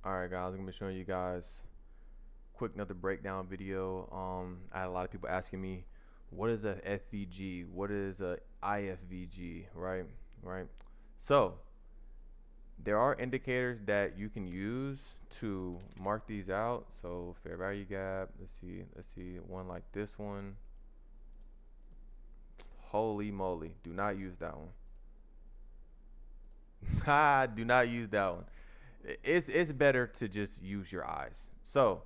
Alright guys, I'm gonna be showing you guys quick another breakdown video. I had a lot of people asking me what is a FVG, what is a IFVG, right? So there are indicators that you can use to mark these out. So fair value gap, let's see one like this one. Holy moly, do not use that one. Do not use that one. It's better to just use your eyes. So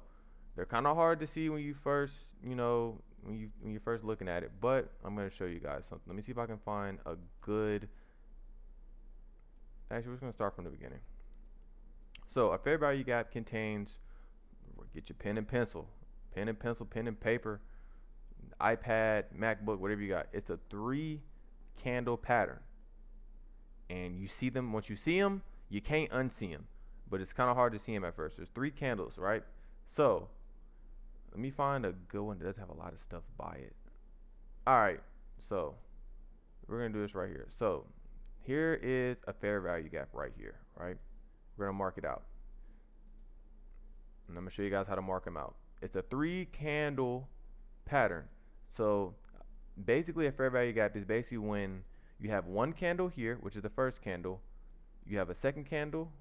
they're kind of hard to see when you first, when you're first looking at it. But I'm gonna show you guys something. Let me see if I can find a good. Actually, we're just gonna start from the beginning. So a fair value gap contains. Get your pen and pencil, pen and paper, iPad, MacBook, whatever you got. It's a 3-candle pattern, and you see them. Once you see them, you can't unsee them. But it's kind of hard to see them at first. There's 3 candles, right? So let me find a good one that doesn't have a lot of stuff by it. All right, so we're gonna do this right here. So here is a fair value gap right here, right? We're gonna mark it out, and I'm gonna show you guys how to mark them out. It's a 3-candle pattern. So basically a fair value gap is basically when you have one candle here, which is the first candle, you have a second candle,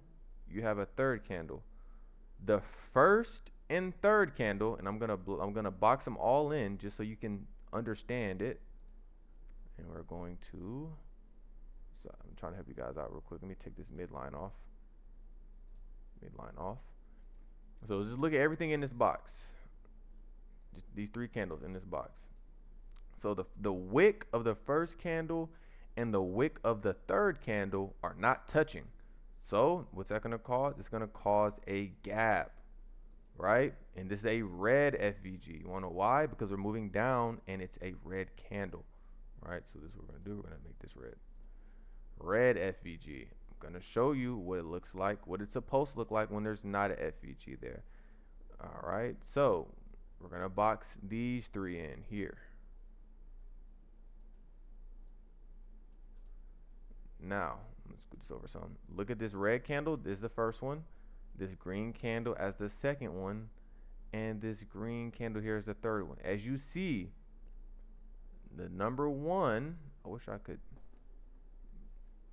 you have a third candle. The first and third candle, and I'm gonna box them all in just so you can understand it. And we're going to, so I'm trying to help you guys out real quick. Let me take this midline off. So just look at everything in this box. Just these 3 candles in this box. So the wick of the first candle and the wick of the third candle are not touching. So what's that gonna cause? It's gonna cause a gap, right? And this is a red FVG. You wanna know why? Because we're moving down and it's a red candle, right? So this is what we're gonna do. We're gonna make this red. Red FVG. I'm gonna show you what it looks like, what it's supposed to look like when there's not an FVG there. All right, so we're gonna box these 3 in here. Now, let's go this over some. Look at this red candle. This is the first one. This green candle as the second one. And this green candle here is the third one. As you see, the number 1, I wish I could.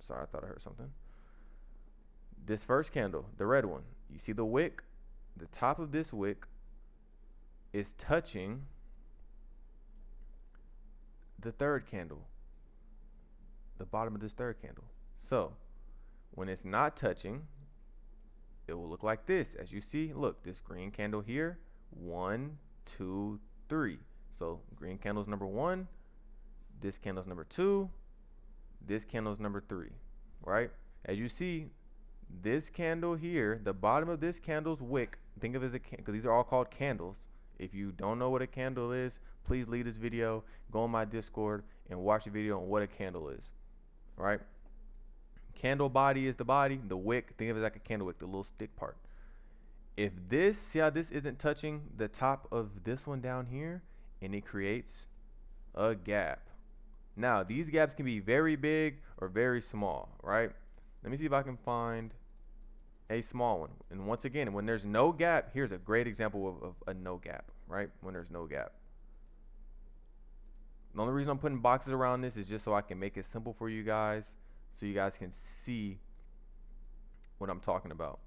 Sorry, I thought I heard something. This first candle, the red one, you see the wick? The top of this wick is touching the third candle, the bottom of this third candle. So when it's not touching, it will look like this. As you see, look, this green candle here, 1, 2, 3. So green candle is number 1, this candle is number 2, this candle is number 3, right? As you see, this candle here, the bottom of this candle's wick, think of it as a candle, because these are all called candles. If you don't know what a candle is, please leave this video, go on my Discord, and watch the video on what a candle is, right? Candle body is the body, the wick, think of it like a candle wick, the little stick part. If this, see how this isn't touching the top of this one down here, and it creates a gap. Now, these gaps can be very big or very small, right? Let me see if I can find a small one. And once again, when there's no gap, here's a great example of a no gap, right? When there's no gap. The only reason I'm putting boxes around this is just so I can make it simple for you guys, so you guys can see what I'm talking about.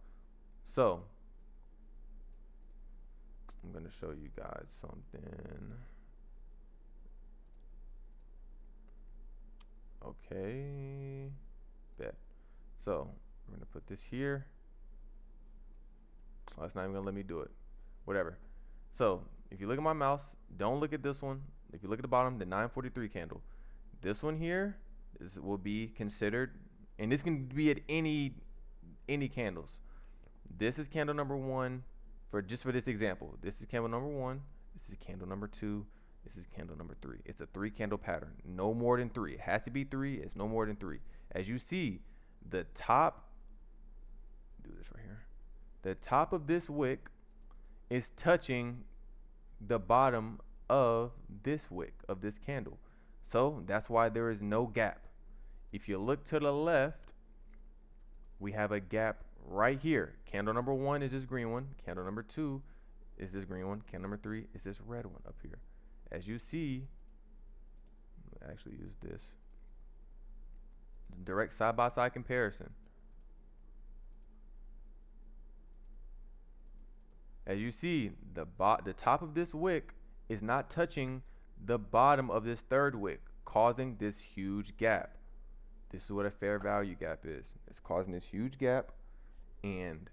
So I'm going to show you guys something. Okay, bet. So we're gonna put this here. Oh, it's not even gonna let me do it. Whatever. So if you look at my mouse, don't look at this one. If you look at the bottom, the 943 candle. This one here will be considered, and this can be at any candles. This is candle number 1 for this example. This is candle number 1. This is candle number 2. This is candle number 3. It's a 3-candle pattern. No more than 3. It has to be 3. It's no more than 3. As you see, the top, do this right here. The top of this wick is touching the bottom of this wick, of this candle. So that's why there is no gap. If you look to the left, we have a gap right here. Candle number 1 is this green one. Candle number 2 is this green one. Candle number 3 is this red one up here. As you see, actually use this direct side-by-side comparison. As you see, the top of this wick is not touching the bottom of this third wick, causing this huge gap. This is what a fair value gap is. It's causing this huge gap, and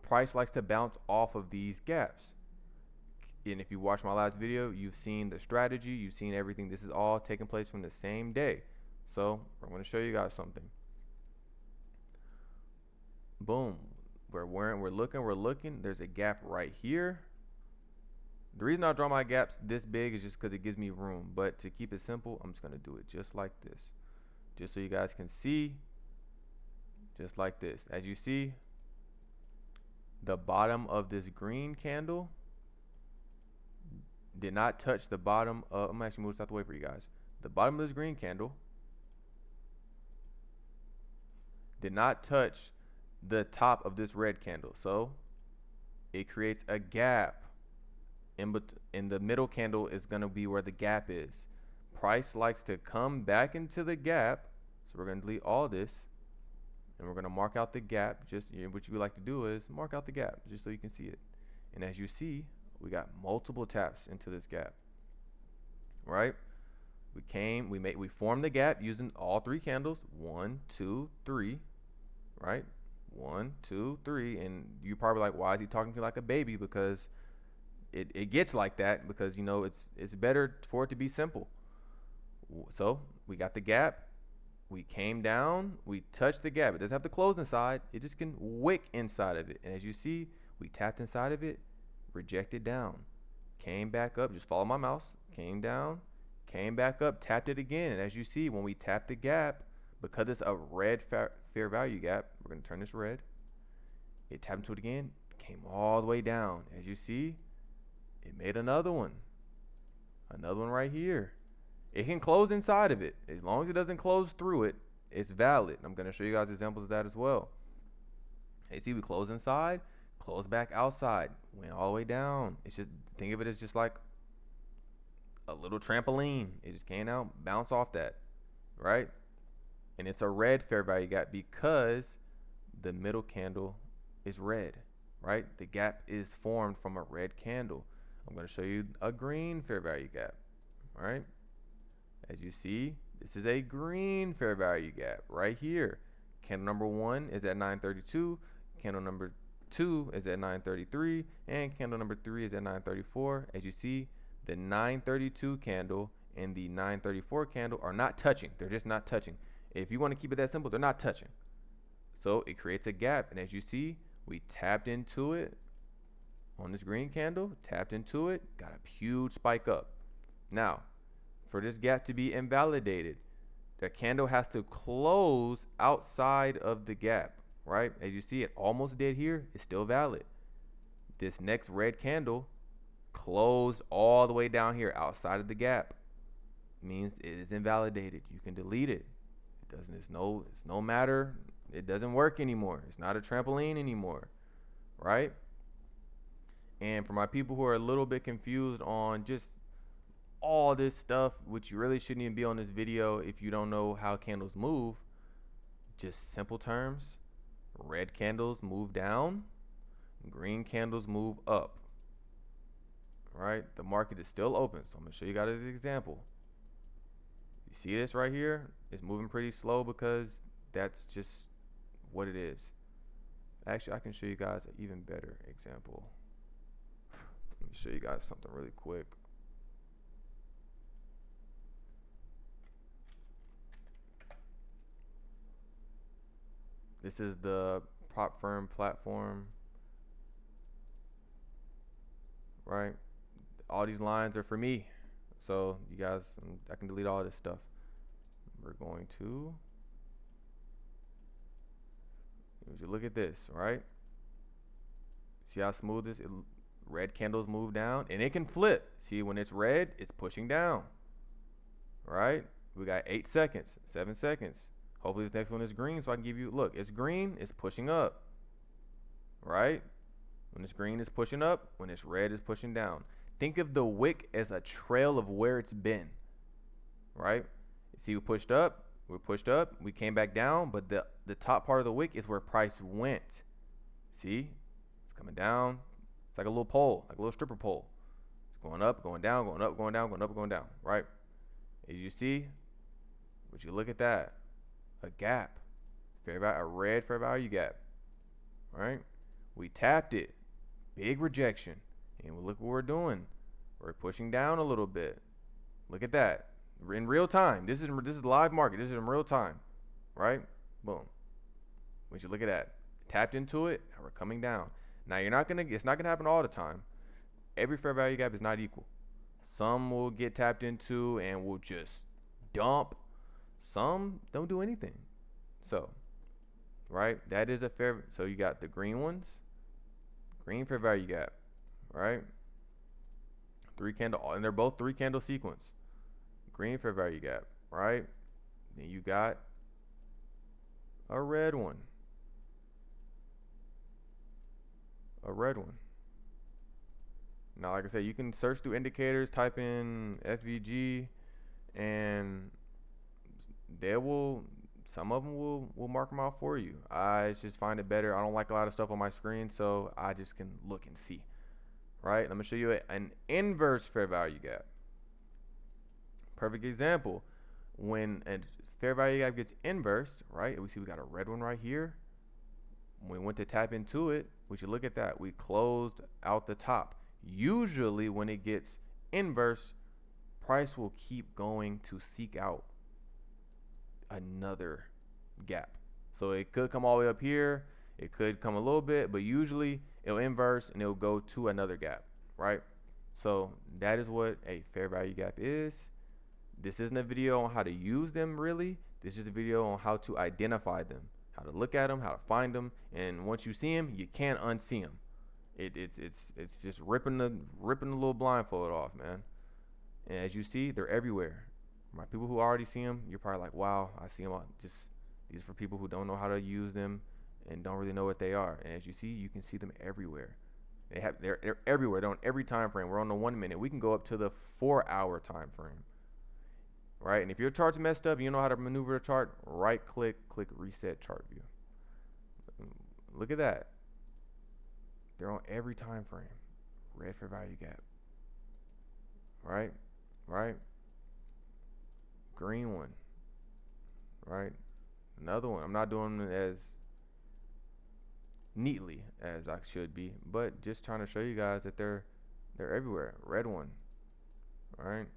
price likes to bounce off of these gaps. And if you watch my last video, you've seen the strategy, you've seen everything. This is all taking place from the same day. So I'm going to show you guys something. Boom. We're looking. There's a gap right here. The reason I draw my gaps this big is just because it gives me room. But to keep it simple, I'm just going to do it just like this. Just so you guys can see. Just like this. As you see, the bottom of this green candle did not touch the bottom of, I'm actually moving this out the way for you guys. The bottom of this green candle did not touch the top of this red candle. So it creates a gap. In the middle candle is going to be where the gap is. Price likes to come back into the gap. So we're going to delete all this. And we're going to mark out the gap. Just what you like to do is mark out the gap just so you can see it. And as you see, we got multiple taps into this gap. Right? We formed the gap using all 3 candles. 1, 2, 3. Right? 1, 2, 3. And you're probably like, why is he talking to me like a baby? Because it gets like that, because it's better for it to be simple. So we got the gap. We came down, we touched the gap. It doesn't have to close inside, it just can wick inside of it. And as you see, we tapped inside of it, rejected down, came back up, just follow my mouse, came down, came back up, tapped it again. And as you see, when we tap the gap, because it's a red fair value gap, we're going to turn this red. It tapped into it again, came all the way down. As you see, it made another one right here. It can close inside of it. As long as it doesn't close through it, it's valid. I'm going to show you guys examples of that as well. You see, we close inside, close back outside, went all the way down. It's just, think of it as just like a little trampoline. It just came out, bounce off that, right? And it's a red fair value gap because the middle candle is red, right? The gap is formed from a red candle. I'm going to show you a green fair value gap, right? As you see, this is a green fair value gap right here. Candle number 1 is at 932. Candle number 2 is at 933. And candle number 3 is at 934. As you see, the 932 candle and the 934 candle are not touching. They're just not touching. If you want to keep it that simple, they're not touching. So it creates a gap. And as you see, we tapped into it on this green candle, tapped into it, got a huge spike up. Now, for this gap to be invalidated, the candle has to close outside of the gap, right? As you see, it almost did here. It's still valid. This next red candle closed all the way down here outside of the gap. Means it is invalidated. You can delete it. It doesn't. It's no matter. It doesn't work anymore. It's not a trampoline anymore, right? And for my people who are a little bit confused on just all this stuff, which you really shouldn't even be on this video if you don't know how candles move, just simple terms: red candles move down, green candles move up, right? The market is still open, so I'm going to show you guys an example. You see this right here? It's moving pretty slow because that's just what it is. Actually, I can show you guys an even better example. Let me show you guys something really quick. This is the prop firm platform, right? All these lines are for me. So you guys, I can delete all this stuff. We're going to, you look at this, right? See how smooth this is? Red candles move down and it can flip. See, when it's red, it's pushing down, right? We got 8 seconds, 7 seconds. Hopefully this next one is green so I can give you, look, it's green, it's pushing up, right? When it's green, it's pushing up. When it's red, it's pushing down. Think of the wick as a trail of where it's been, right? See, we pushed up, we came back down, but the top part of the wick is where price went. See, it's coming down. It's like a little pole, like a little stripper pole. It's going up, going down, going up, going down, going up, going down, right? As you see, would you look at that? A gap, a red fair value gap, right? We tapped it, big rejection, and look what we're doing. We're pushing down a little bit. Look at that in real time. This is live market. This is in real time, right? Boom. When you look at that, tapped into it, and we're coming down. Now it's not gonna happen all the time. Every fair value gap is not equal. Some will get tapped into and will just dump. Some don't do anything. So, right, that is a fair. So you got the green ones, green fair value gap, right? 3 candle, and they're both 3 candle sequence. Green fair value gap, right? Then you got a red one. A red one. Now, like I said, you can search through indicators, type in FVG, and some of them will mark them out for you. I just find it better. I don't like a lot of stuff on my screen, so I just can look and see. Right? Let me show you an inverse fair value gap. Perfect example. When a fair value gap gets inversed, right? We see we got a red one right here. When we went to tap into it, we should look at that. We closed out the top. Usually when it gets inverse, price will keep going to seek out another gap. So it could come all the way up here. It could come a little bit, but usually it'll inverse and it'll go to another gap, right? So that is what a fair value gap is. This isn't a video on how to use them really. This is a video on how to identify them, how to look at them, how to find them, and once you see them, you can't unsee them. It's just ripping the little blindfold off, man. And as you see, they're everywhere. My people who already see them, you're probably like, wow, I see them all. Just these are for people who don't know how to use them and don't really know what they are. And as you see, you can see them everywhere. They're everywhere. They're on every time frame. We're on the 1 minute. We can go up to the 4-hour time frame. Right? And if your chart's messed up, you know how to maneuver the chart, right click reset chart view. Look at that. They're on every time frame. Red fair value gap. Right? Right? Green one. Right? Another one. I'm not doing it as neatly as I should be, but just trying to show you guys that they're everywhere. Red one. Right?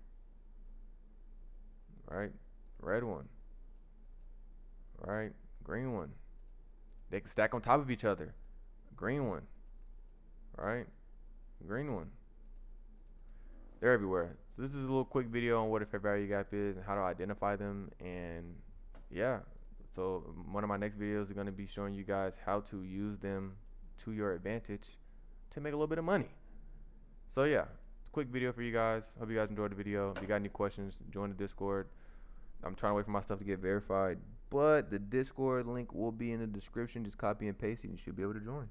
Right? Red one. Right? Green one. They can stack on top of each other. Green one. Right? Green one. They're everywhere. So this is a little quick video on what a fair value gap is and how to identify them. And yeah, so one of my next videos is going to be showing you guys how to use them to your advantage to make a little bit of money. So yeah, quick video for you guys. Hope you guys enjoyed the video. If you got any questions, join the Discord. I'm trying to wait for my stuff to get verified, but the Discord link will be in the description. Just copy and paste it and you should be able to join.